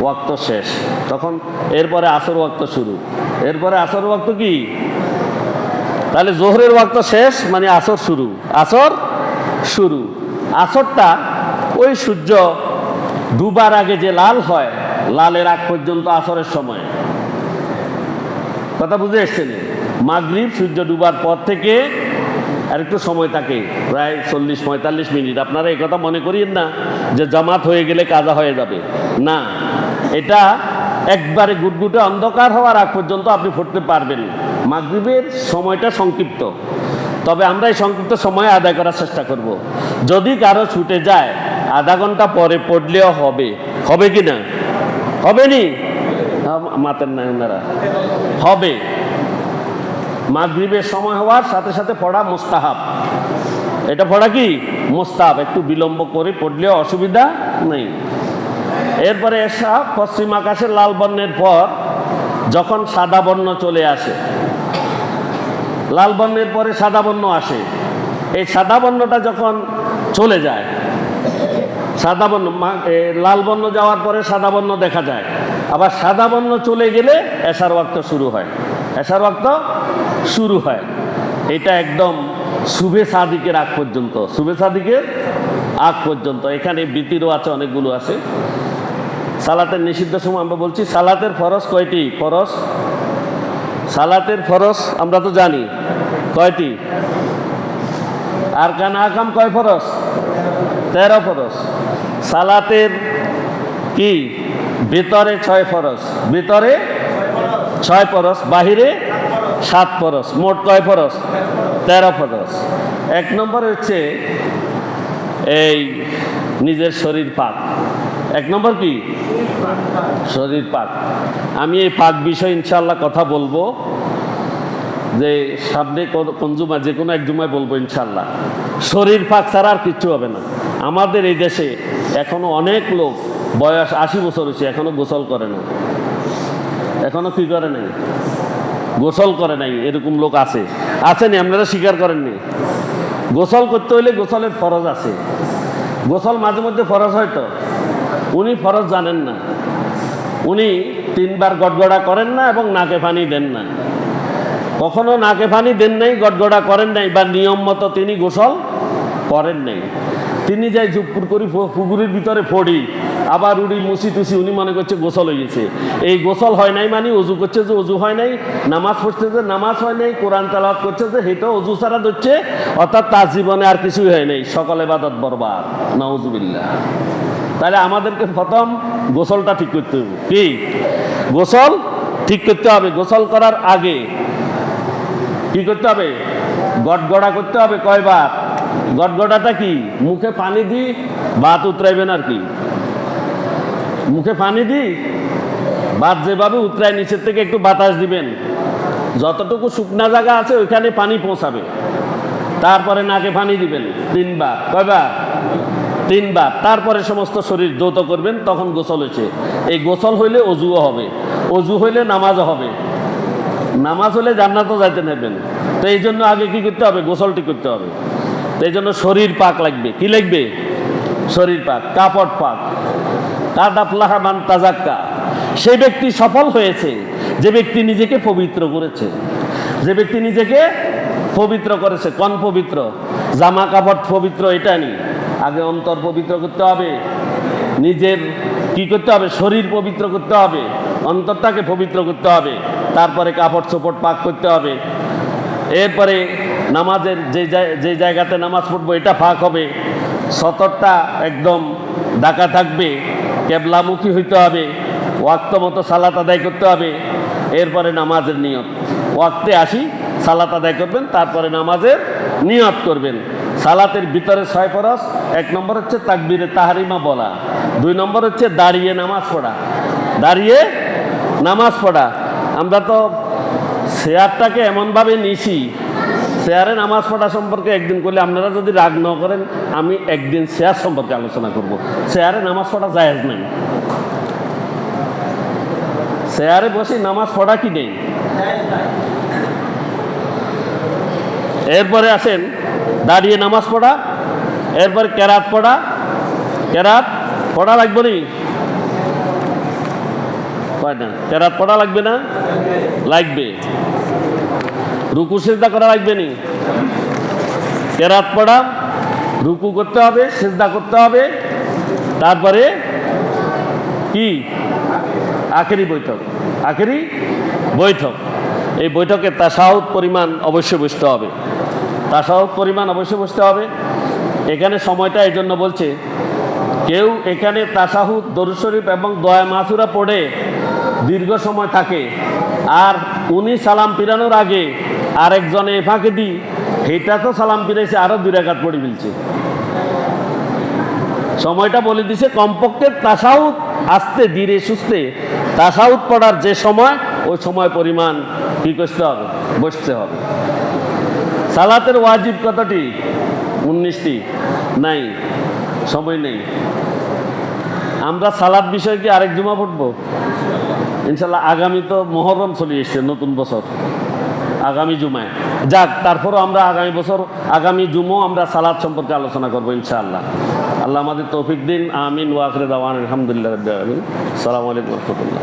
ওয়াক্ত শেষ। তখন এরপরে আসর ওয়াক্ত শুরু। এরপরে আসর ওয়াক্ত কি? তাহলে জোহরের ওয়াক্ত শেষ মানে আসর শুরু। আসর শুরু। আসরটা ওই সূর্য ডুবার আগে যে লাল হয়, লালের আগ পর্যন্ত আসরের সময়। কথা বুঝে এসছেন? মাগরিব সূর্য ডুবার পর থেকে আর একটু সময় থাকে, প্রায় 40-45 মিনিট। আপনারা এই কথা মনে করিয়েন না যে জামাত হয়ে গেলে কাজা হয়ে যাবে, না, এটা একবারে গুটগুটে অন্ধকার হওয়ার আগ পর্যন্ত আপনি পড়তে পারবেন। মাগরিবের সময়টা সংক্ষিপ্ত, তবে আমরা এই সংক্ষিপ্ত সময় আদায় করার চেষ্টা করব। যদি কারো ছুটে যায় আধা ঘন্টা পরে পড়লেও হবে, হবে কি না? হবে নি? মাতেন না ওনারা, হবে। মাগরিবের সময় হওয়ার সাথে সাথে পড়া মুস্তাহাব, এটা পড়া কি মুস্তাহাব, একটু বিলম্ব করে পড়লেও অসুবিধা নেই। এরপরে এসা পশ্চিম আকাশের লাল বর্ণের পর যখন সাদা বর্ণ চলে আসে, লাল বর্ণের পরে সাদা বর্ণ আসে, এই সাদা বর্ণটা যখন চলে যায়, সাদা বর্ণ লাল বর্ণ যাওয়ার পরে সাদা বর্ণ দেখা যায়, আবার সাদা বর্ণ চলে গেলে এশার ওয়াক্ত শুরু হয়, এশার ওয়াক্ত শুরু হয়। এটা একদম শুভে সাদিকের আগ পর্যন্ত, শুভে সাদিকের আগ পর্যন্ত। এখানে বিতিরও আছে, অনেকগুলো আছে। সালাতের নিষিদ্ধ সময় আমরা বলছি, সালাতের ফরজ কয়টি? ফরজ, সালাতের ফরজ আমরা তো জানি কয়টি? আর কান আকাম কয় ফরজ? 13 ফরজ। সালাতের কি ভিতরে 6 ফরজ, ভিতরে 6 ফরজ, বাহিরে 7 ফরজ, মোট কয় ফরজ? 13 ফরজ। 1 নম্বর হচ্ছে এই নিজের শরীর পাক। 1 নম্বর কি? শরীর পাক। আমি এই পাক বিষয়ে ইনশাআল্লাহ কথা বলবো, যে সামনে কোন জুমায়, যে কোনো এক জুমায় বলবো ইনশাআল্লাহ। শরীর পাক ছাড়া আর কিচ্ছু হবে না। আমাদের এই দেশে এখনো অনেক লোক বয়স 80 বছর হয়েছে, এখনো গোসল করে না, এখনো কি করে নাই? গোসল করে নাই। এরকম লোক আছে, আছেনি? আপনারা স্বীকার করেননি? গোসল করতে হইলে গোসলের ফরজ আছে, গোসল মাঝে মধ্যে ফরজ হয়তো, উনি ফরজ জানেন না, উনি 3 বার গড়গড়া করেন না এবং নাকে পানি দেন না, কখনো নাকে পানি দেন নাই, গড়গড়া করেন নাই, বা নিয়ম মতো তিনি গোসল করেন নাই। তিনি যাই জুপুর করি পুকুরের ভিতরে পড়ি, আবার উড়ি মুসি টুসি, উনি মনে করছে গোসল হয়েছে। এই গোসল হয় নাই মানে অজু করছে যে অজু হয় নাই, নামাজ পড়ছে যে নামাজ হয় নাই, কোরআন তেলাওয়াত করছে যে সেটা অজু ছাড়া ধরছে, অর্থাৎ তার জীবনে আর কিছুই হয় নাই, সকল ইবাদত বরবাদ, নাউজুবিল্লাহ। তাহলে আমাদেরকে প্রথম গোসলটা ঠিক করতে হবে। কি গোসল ঠিক করতে হবে? গোসল করার আগে কি করতে হবে? গড়গড়া করতে হবে। কয়বার? গড়গড়াটা কি? মুখে পানি দি ভাত উতরাইবেন আর কি, মুখে পানি দি ভাত যেভাবে উতরায় নিচের থেকে একটু বাতাস দিবেন, যতটুকু শুকনা জায়গা আছে ওইখানে পানি পৌঁছাবে, তারপরে নাকে পানি দিবেন 3 বার। কয়বার? 3 বার। তারপরে সমস্ত শরীর ধৌত করবেন, তখন গোসল হয়েছে। এই গোসল হইলে অজুও হবে, অজু হইলে নামাজও হবে, নামাজ হলে জান্নাতও যাইতে নেবেন। তো এই জন্য আগে কি করতে হবে? গোসলটি করতে হবে। তো এই জন্য শরীর পাক লাগবে। কি লাগবে? শরীর পাক, কাপড় পাক। কাদ আফলাহা মান তাজাক্কা, সেই ব্যক্তি সফল হয়েছে যে ব্যক্তি নিজেকে পবিত্র করেছে, যে ব্যক্তি নিজেকে পবিত্র করেছে। কোন পবিত্র? জামা কাপড় পবিত্র এটা নি, আগে অন্তর পবিত্র করতে হবে, নিজের কি করতে হবে? শরীর পবিত্র করতে হবে, অন্তরটাকে পবিত্র করতে হবে, তারপরে কাপড় চোপড় পাক করতে হবে। এরপরে নামাজের যে জায়গাতে নামাজ পড়বো এটা পাক হবে, সতরটা একদম ঢাকা থাকবে, কেবলামুখী হইতে হবে, ওয়াক্ত মতো সালাত আদায় করতে হবে। এরপরে নামাজের নিয়ত, ওয়াক্তে আসি সালাত আদায় করবেন, তারপরে নামাজের নিয়ত করবেন। সালাতের ভিতরে 6 ফরজ। 1 নম্বর হচ্ছে তাকবীরে তাহরিমা বলা, 2 নম্বর হচ্ছে দাঁড়িয়ে নামাজ পড়া, দাঁড়িয়ে নামাজ পড়া। আমরা তো চেয়ারটাকে এমনভাবে নিছি, চেয়ারে নামাজ পড়া সম্পর্কে একদিন করলে আপনারা যদি রাগ না করেন, আমি একদিন চেয়ার সম্পর্কে আলোচনা করব। চেয়ারে নামাজ পড়া জায়েজ নেই, চেয়ারে বসে নামাজ পড়া কি নেই। এরপরে আসেন দাঁড়িয়ে নামাজ পড়া, এরপরে কেরাত পড়া। কেরাত পড়া লাগবে নি? না, কেরাত পড়া লাগবে না? লাগবে। রুকু সিজদা করা লাগবে নি? কেরাত পড়া, রুকু করতে হবে, সিজদা করতে হবে, তারপরে কি? আখেরি বৈঠক, আখেরি বৈঠক। এই বৈঠকে তাশাহুদ পরিমাণ অবশ্যই বসতে হবে, তাশাহুদ পরিমাণ অবশ্যই বসতে হবে। এখানে সময়টা এই জন্য বলছে, কেউ এখানে তাশাহুদ, দরুদ শরীফ এবং দোয়া মাসুরা পড়ে দীর্ঘ সময় থাকে, আর উনি সালাম ফিরানোর আগে আরেকজনে ফাঁকে দি এটা তো সালাম ফিরেছে আরও 2 রাকাত পড়ে ফেলছে। সময়টা বলে দিছে, কমপক্ষে তাশাহুদ আস্তে ধীরে সুস্থে তাশাহুদ পড়ার যে সময়, ওই সময় পরিমাণ কি করতে হবে, বসতে হবে। সালাতের ওয়াজিব কতটি? 19টি। নাই, সময় নেই। আমরা সালাত বিষয়ে কি আরেক জুমা পড়বো ইনশাল্লাহ। আগামী তো মুহররম চলে এসছে, নতুন বছর আগামী জুমায়। যাক, তারপরও আমরা আগামী বছর আগামী জুমো আমরা সালাত সম্পর্কে আলোচনা করবো ইনশাআল্লাহ। আল্লাহ আমাদের তৌফিক দিন। আমিন ওয়া আখিরু দাওয়ানা আলহামদুলিল্লাহি রাব্বিল আলামিন। আসসালামু আলাইকুম ওয়া রাহমাতুল্লাহ।